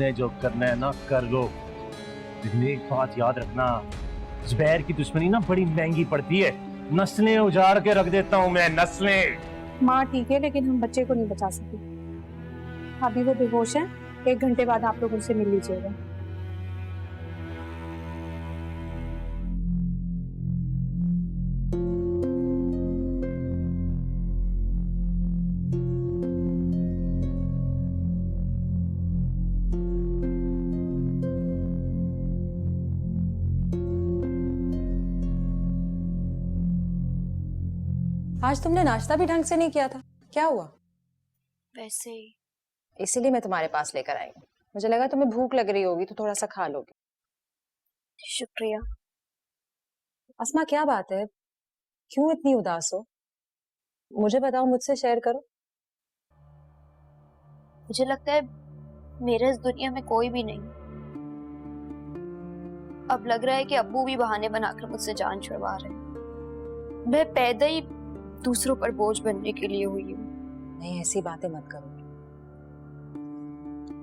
तुमने जो करना है ना कर लो, लेकिन एक बात याद रखना, जुबैर की दुश्मनी ना बड़ी महंगी पड़ती है। नस्लें उजाड़ के रख देता हूँ मैं, नस्लें। माँ ठीक है, लेकिन हम बच्चे को नहीं बचा सकते। अभी वो बेहोश है, 1 घंटे बाद आप लोग उनसे मिल लीजिएगा। आज तुमने नाश्ता भी ढंग से नहीं किया था, क्या हुआ? वैसे ही। इसीलिए मैं तुम्हारे पास लेकर आई हूँ। मुझे लगा तुम्हें भूख लग रही होगी तो थोड़ा सा खा लोगे। शुक्रिया। अस्मा क्या बात है, क्यों इतनी उदास हो? मुझे बताओ, मुझसे शेयर करो। मुझे लगता है मेरे इस दुनिया में कोई भी नहीं। अब लग रहा है कि अब्बू भी बहाने बनाकर मुझसे जान छुड़वा रहे हैं। मैं पैदा ही दूसरों पर बोझ बनने के लिए हुई हूँ। नहीं, ऐसी बातें मत करो।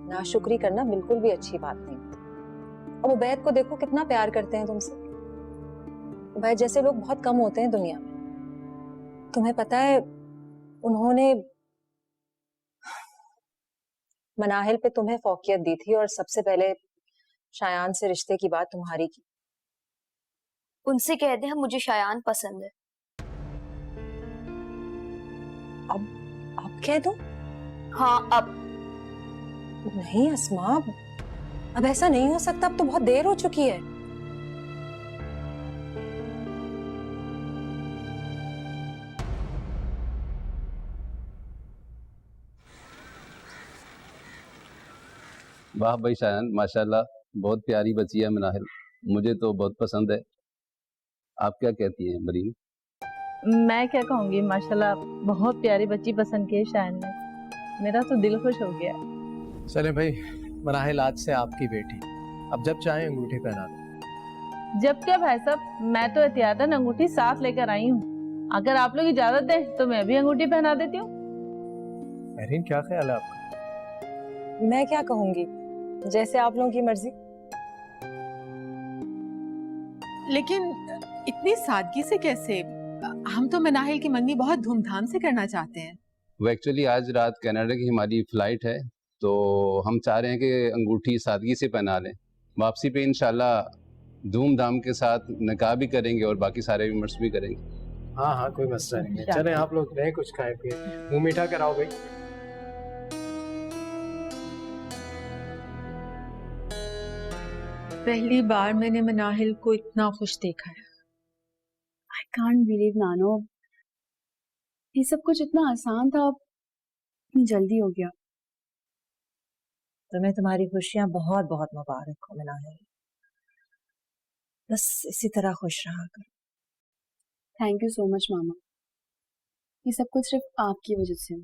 नाशुक्री करना बिल्कुल भी अच्छी बात नहीं। अब उबैद को देखो, कितना प्यार करते हैं तुमसे। उबैद जैसे लोग बहुत कम होते हैं दुनिया में। तुम्हें पता है, उन्होंने मनाहिल पे तुम्हें फौकियत दी थी और सबसे पहले शायान से रिश्ते की बात तुम्हारी की। उनसे कह दे हम मुझे शायान पसंद है। अब कह दो? हाँ अब। नहीं अस्मा, अब ऐसा नहीं हो सकता। अब तो बहुत देर हो चुकी है। वाह भाई शायान, माशाल्लाह बहुत प्यारी बच्ची है मनाहिल, मुझे तो बहुत पसंद है। आप क्या कहती हैं मरीन? मैं क्या कहूँगी, माशाल्लाह बहुत प्यारी बच्ची पसंद की है शायन ने। मेरा तो दिल खुश हो गया। चले भाई, मनाहिल आज से आपकी बेटी, अब जब चाहे अंगूठी पहना दो। जब क्या भाई साहब, मैं तो एहतियातन अंगूठी साथ लेकर आई हूँ। अगर आप लोग इजाजत दें तो मैं भी अंगूठी पहना देती हूँ। महरीन क्या ख्याल है आपका? मैं क्या कहूंगी, जैसे आप लोगों की मर्जी। लेकिन इतनी सादगी से कैसे? हम तो मनाहिल की मंगनी बहुत धूमधाम से करना चाहते हैं। वो एक्चुअली आज रात कनाडा की हमारी फ्लाइट है, तो हम चाह रहे हैं कि अंगूठी सादगी से पहना लें। वापसी पे इंशाल्लाह धूमधाम के साथ निकाह भी करेंगे और बाकी सारे इवेंट्स भी करेंगे। हाँ हाँ, कोई मसला नहीं है। चले आप लोग रहे कुछ खाए पिए, मुंह मीठा कराओ भाई। पहली बार मैंने मनाहिल को इतना खुश देखा है। आई कांट बिलीव नानो, ये सब कुछ इतना आसान था, इतनी जल्दी हो गया। तुम्हें तुम्हारी खुशियां बहुत बहुत मुबारक हो मनाहिल। बस इसी तरह खुश रहा करो। थैंक यू सो मच मामा, ये सब कुछ सिर्फ आपकी वजह से।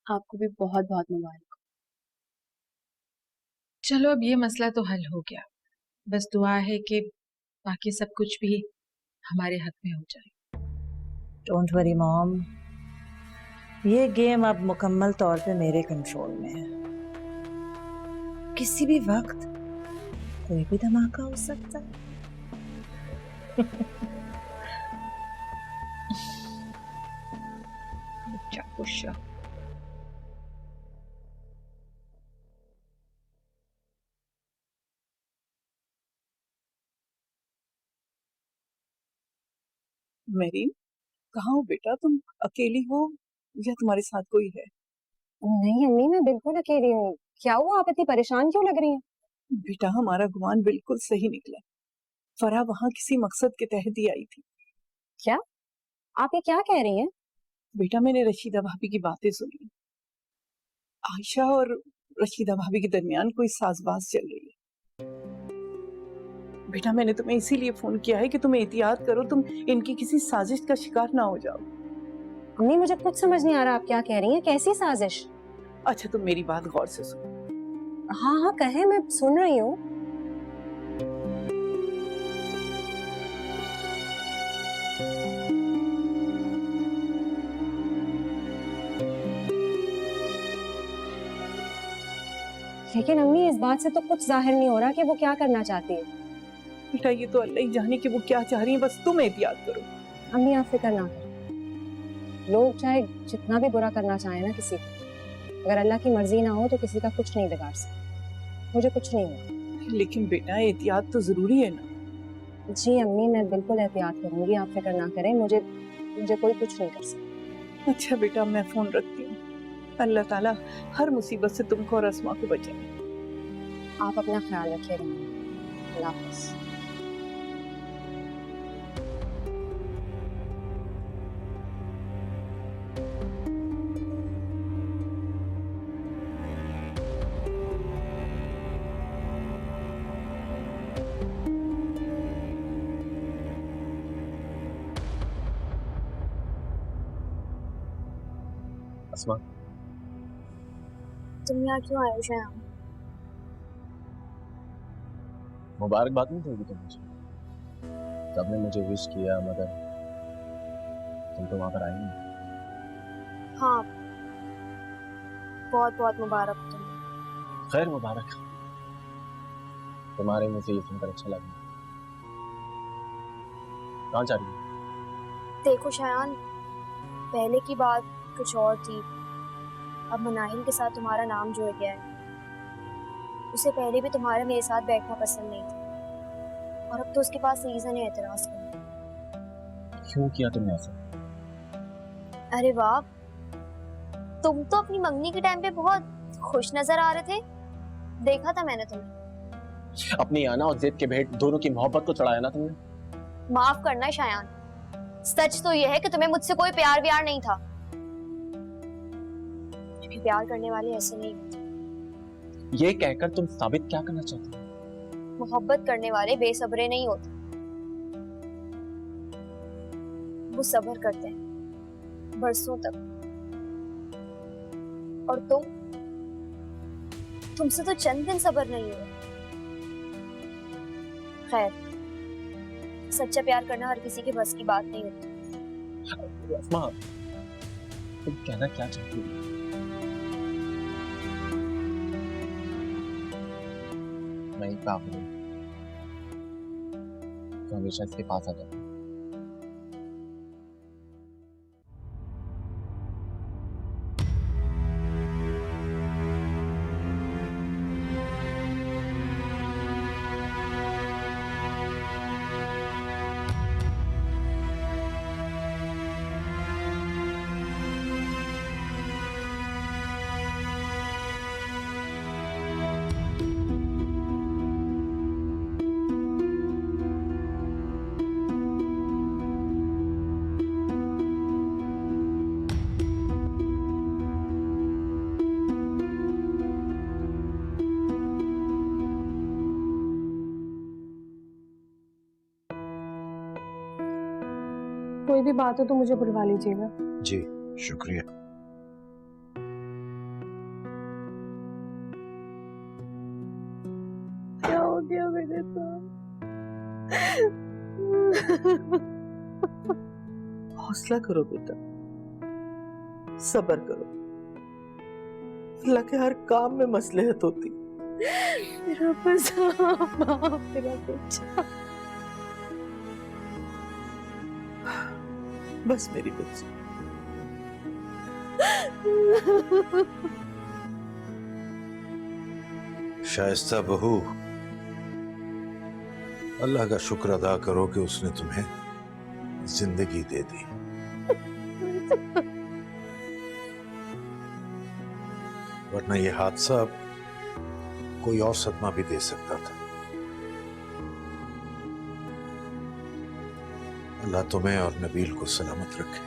आपको भी बहुत बहुत मुबारक। चलो अब ये मसला तो हल हो गया, बस दुआ है कि बाकी सब कुछ भी हमारे हक में हो जाए। डोंट वरी मॉम, ये गेम अब मुकम्मल तौर पे मेरे कंट्रोल में है। किसी भी वक्त कोई भी धमाका हो सकता है। क्या खुश रहो। मेरीन, कहाँ हो बेटा? तुम अकेली हो या तुम्हारे साथ कोई है? नहीं अम्मी, मैं बिल्कुल अकेली हूँ। क्या हुआ, आप इतनी परेशान क्यों लग रही हैं? बेटा हमारा गुमान बिल्कुल सही निकला। फराह वहाँ किसी मकसद के तहत ही आई थी। क्या? आप ये क्या कह रही हैं? बेटा मैंने रशीदा भाभी की बातें सुनी। आयशा और रशीदा भाभी के दरमियान कोई साजबाज चल रही है। बेटा मैंने तुम्हें इसीलिए फोन किया है कि तुम एहतियात करो, तुम इनकी किसी साजिश का शिकार ना हो जाओ। अम्मी मुझे कुछ समझ नहीं आ रहा, आप क्या कह रही हैं? कैसी साजिश? अच्छा तुम मेरी बात गौर से सुनो। हाँ हाँ कहे, मैं सुन रही हूँ। लेकिन अम्मी इस बात से तो कुछ जाहिर नहीं हो रहा कि वो क्या करना चाहती है। बेटा ये तो अल्लाह ही जाने कि वो क्या चाह रही है, बस तुम एहतियात करो। अम्मी आप फिक्र ना करो, लोग चाहे जितना भी बुरा करना चाहे ना किसी को, अगर अल्लाह की मर्जी ना हो तो किसी का कुछ नहीं बिगाड़ सकता। मुझे कुछ नहीं हुआ। लेकिन बेटा एहतियात तो जरूरी है ना। जी अम्मी मैं बिल्कुल एहतियात करूंगी, आप फिक्र ना करें, मुझे कोई कुछ नहीं कर सकता। अच्छा बेटा मैं फोन रखती हूँ। अल्लाह ताला हर मुसीबत से तुमको और अस्मा को बचाए। आप अपना ख्याल रखिएगा। अल्लाह हाफ़िज़। अस्मा, तुम यहाँ क्यों आए हो शायान? मुबारकबाद नहीं दोगी तुम मुझे? तब ने मुझे विश किया मगर तुम तो वहां पर आई नहीं। हाँ, बहुत बहुत मुबारक हो तुम्हें। खैर मुबारक, तुम्हारे मुंह से ये सुनकर अच्छा लगा। कहाँ जा रही हो? देखो शायान, पहले की बात कुछ और थी, अब मनाहिल के साथ तुम्हारा नाम जुड़ गया है। उसे पहले भी तुम्हारा मेरे साथ बैठना पसंद नहीं था और अब तो उसके पास रीजन है एतराज करने। क्यों किया तुमने ऐसा? अरे वाह, तुम तो अपनी मंगनी के टाइम पे बहुत खुश नजर आ रहे थे, देखा था मैंने तुम्हें। अपनी आना और जिद के भेंट दोनों की मोहब्बत को चढ़ाया ना तुमने। माफ करना शायान, सच तो यह है कि तुम्हें मुझसे कोई प्यार व्यार नहीं था। प्यार करने वाले ऐसे नहीं होते। ये कहकर तुम साबित क्या करना चाहती हो? मोहब्बत करने वाले बेसब्रे नहीं होते, वो सब्र करते हैं बरसों तक। और तुमसे तो चंद दिन सब्र नहीं हुआ। खैर, सच्चा प्यार करना हर किसी के बस की बात नहीं होती। अस्मा, तुम कहना क्या चाहती हो? मैं एक पागल हूँ तो हमेशा इसके पास आ जाता हूँ। कोई भी बात हो तो मुझे बुलवा लीजिएगा। जी शुक्रिया। क्या हो गया मेरे साथ? हौसला करो बेटा, सब्र करो। अल्लाह के हर काम में मसलहत होती। मेरा बाप, मेरा बच्चा। बस मेरी बच्ची। शाइस्ता बहू, अल्लाह का शुक्र अदा करो कि उसने तुम्हें जिंदगी दे दी। वरना ये हादसा कोई और सदमा भी दे सकता था। अल्लाह तुम्हें और नबील को सलामत रखे।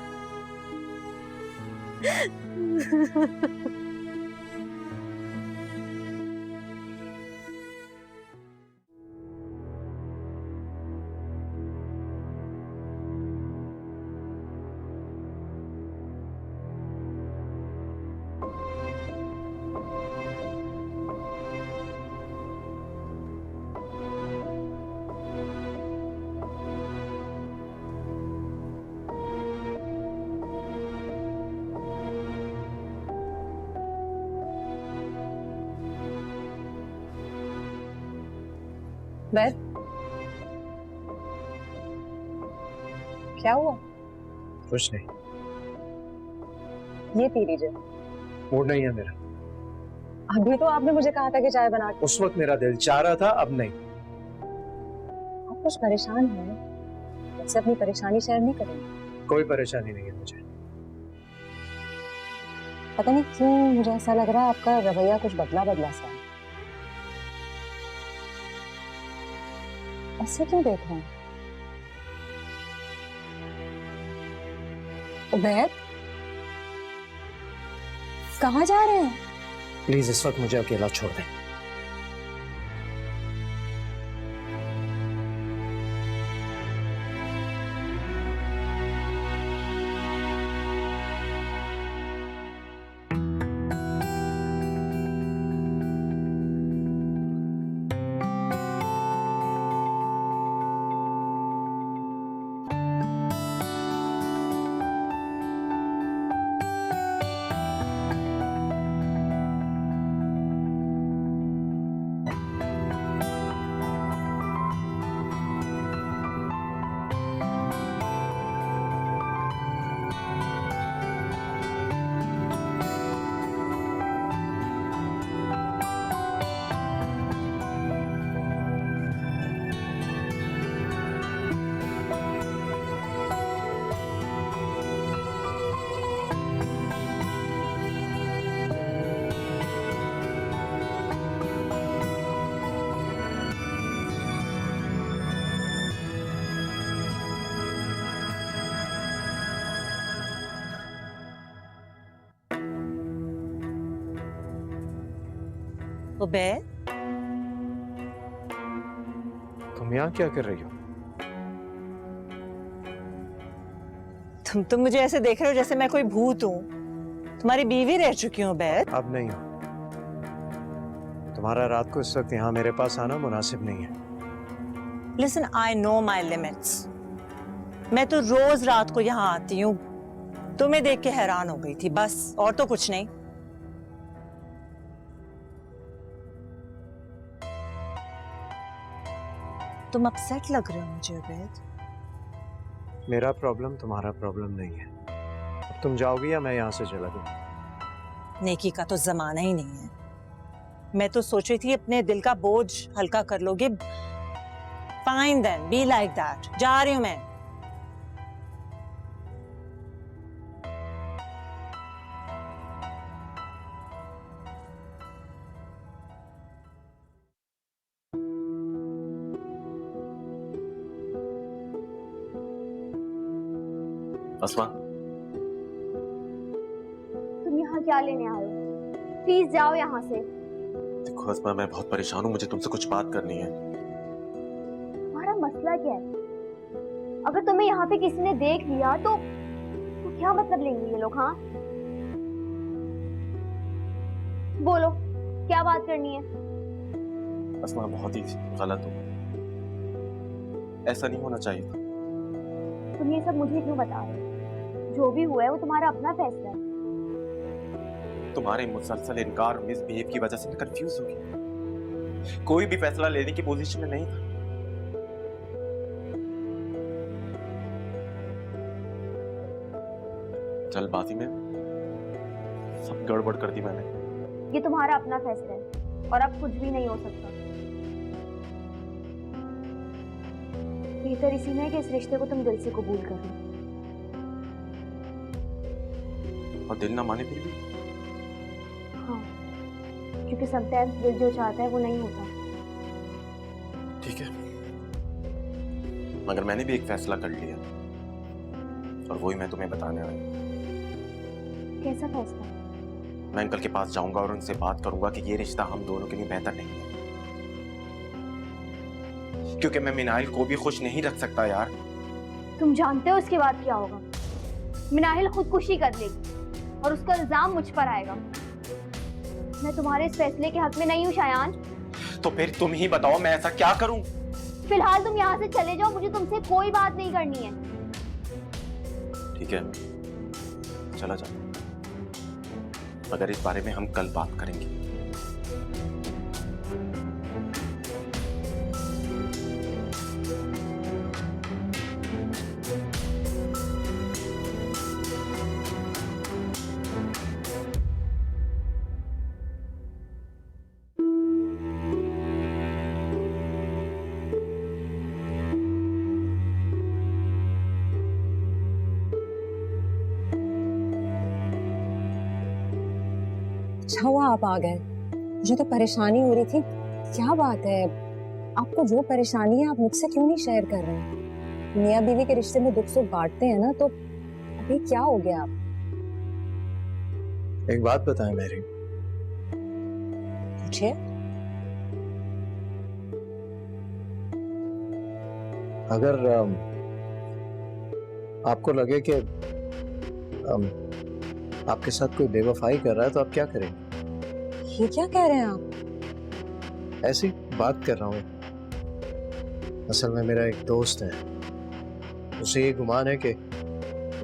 वैद, क्या हुआ? कुछ नहीं, ये पी लीजिए। मूड नहीं है मेरा। अभी तो आपने मुझे कहा था कि चाय बना के। उस वक्त मेरा दिल चाह रहा था, अब नहीं। आप कुछ परेशान हैं? वैसे अपनी परेशानी शेयर नहीं करेंगे? कोई परेशानी नहीं है मुझे। पता नहीं क्यों मुझे ऐसा लग रहा है आपका रवैया कुछ बदला बदला सा है। ऐसे क्यों देख रहे हैं? उबैद, कहाँ जा रहे हैं? प्लीज इस वक्त मुझे अकेला छोड़ दें। उबैद, तुम यहाँ क्या कर रही हो? तुम तो मुझे ऐसे देख रहे हो जैसे मैं कोई भूत हूँ। तुम्हारी बीवी रह चुकी हूँ उबैद। अब नहीं हो। तुम्हारा रात को इस वक्त यहाँ मेरे पास आना मुनासिब नहीं है। Listen, I know my limits. मैं तो रोज रात को यहाँ आती हूँ। तुम्हें देख के हैरान हो गई थी बस, और तो कुछ नहीं। तुम अपसेट लग रहे हो मुझे उबैद। मेरा प्रॉब्लम तुम्हारा प्रॉब्लम नहीं है। अब तुम जाओगी या मैं यहाँ से चला दूँ? नेकी का तो जमाना ही नहीं है। मैं तो सोच रही थी अपने दिल का बोझ हल्का कर लोगे। Fine then, be like that. जा रही हूं मैं। अस्मा, तुम यहाँ क्या लेने आए हो? प्लीज जाओ यहाँ से। देखो अस्मा, मैं बहुत परेशान हूँ, मुझे तुमसे कुछ बात करनी है। तुम्हारा मसला क्या है? अगर तुम्हें यहाँ पे किसी ने देख लिया तो क्या मतलब लेंगे ये लोग? हाँ, बोलो क्या बात करनी है? अस्मा, बहुत ही गलत हो, ऐसा नहीं होना चाहिए था। तुम ये सब मुझे क्यों बता रहे हो? जो भी हुआ है वो तुम्हारा अपना फैसला है। तुम्हारे मुसलसल इनकार और मिसबिहेव की वजह से मैं कंफ्यूज हो गया। कोई भी फैसला लेने की पोजीशन में नहीं था। जल्दबाजी में सब गड़बड़ कर दी मैंने। ये तुम्हारा अपना फैसला है और अब कुछ भी नहीं हो सकता। बेहतर इसी में है कि इस रिश्ते को तुम दिल से कबूल कर लो। और दिल ना माने फिर भी? हाँ, क्योंकि समटाइम्स दिल जो चाहता है वो नहीं होता। ठीक है, मगर मैंने भी एक फैसला कर लिया और वही मैं तुम्हें बताने आया हूं। कैसा फैसला? मैं अंकल के पास जाऊंगा और उनसे बात करूंगा कि ये रिश्ता हम दोनों के लिए बेहतर नहीं है, क्योंकि मैं मिनाइल को भी खुश नहीं रख सकता यार। तुम जानते हो उसके बाद क्या होगा? मिनाहिल खुदकुशी कर लेगी और उसका इल्जाम मुझ पर आएगा। मैं तुम्हारे इस फैसले के हक में नहीं हूँ शायान। तो फिर तुम ही बताओ मैं ऐसा क्या करूं? फिलहाल तुम यहाँ से चले जाओ, मुझे तुमसे कोई बात नहीं करनी है। ठीक है, चला जा, मगर इस बारे में हम कल बात करेंगे। अच्छा हुआ आप आ गए, मुझे तो परेशानी हो रही थी। क्या बात है, आपको जो परेशानी है आप मुझसे क्यों नहीं शेयर कर रहे हैं? मियाँ बीवी के रिश्ते में दुख सुख बांटते हैं ना, तो अभी क्या हो गया आप? एक बात बताएं मेरी, पूछिए। अगर आपको लगे कि आपके साथ कोई बेवफाई कर रहा है तो आप क्या करेंगे? ये क्या कह रहे हैं आप? ऐसी बात कर रहा हूँ। असल में मेरा एक दोस्त है, उसे ये गुमान है कि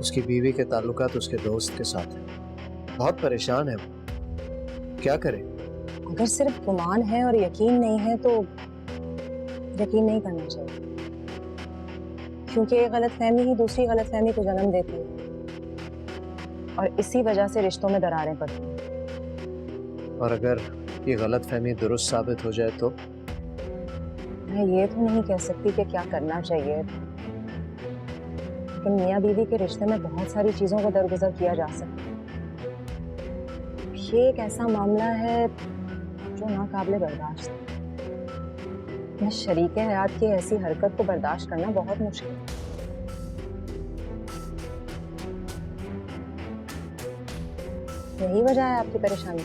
उसकी बीवी के ताल्लुकात उसके दोस्त के साथ है। बहुत परेशान है वो, क्या करे? अगर सिर्फ गुमान है और यकीन नहीं है तो यकीन नहीं करना चाहिए, क्योंकि एक गलतफहमी ही दूसरी गलतफहमी को जन्म देती है और इसी वजह से रिश्तों में दरारें पड़ती हैं। और अगर ये गलतफहमी दुरुस्त साबित हो जाए तो? मैं ये तो नहीं कह सकती कि क्या करना चाहिए, लेकिन मियाँ बीवी के रिश्ते में बहुत सारी चीजों को दरगुजर किया जा सकता है। ये एक ऐसा मामला है जो नाकाबिले बर्दाश्त है। मैं शरीके हयात की ऐसी हरकत को बर्दाश्त करना बहुत मुश्किल है। यही वजह है आपकी परेशानी।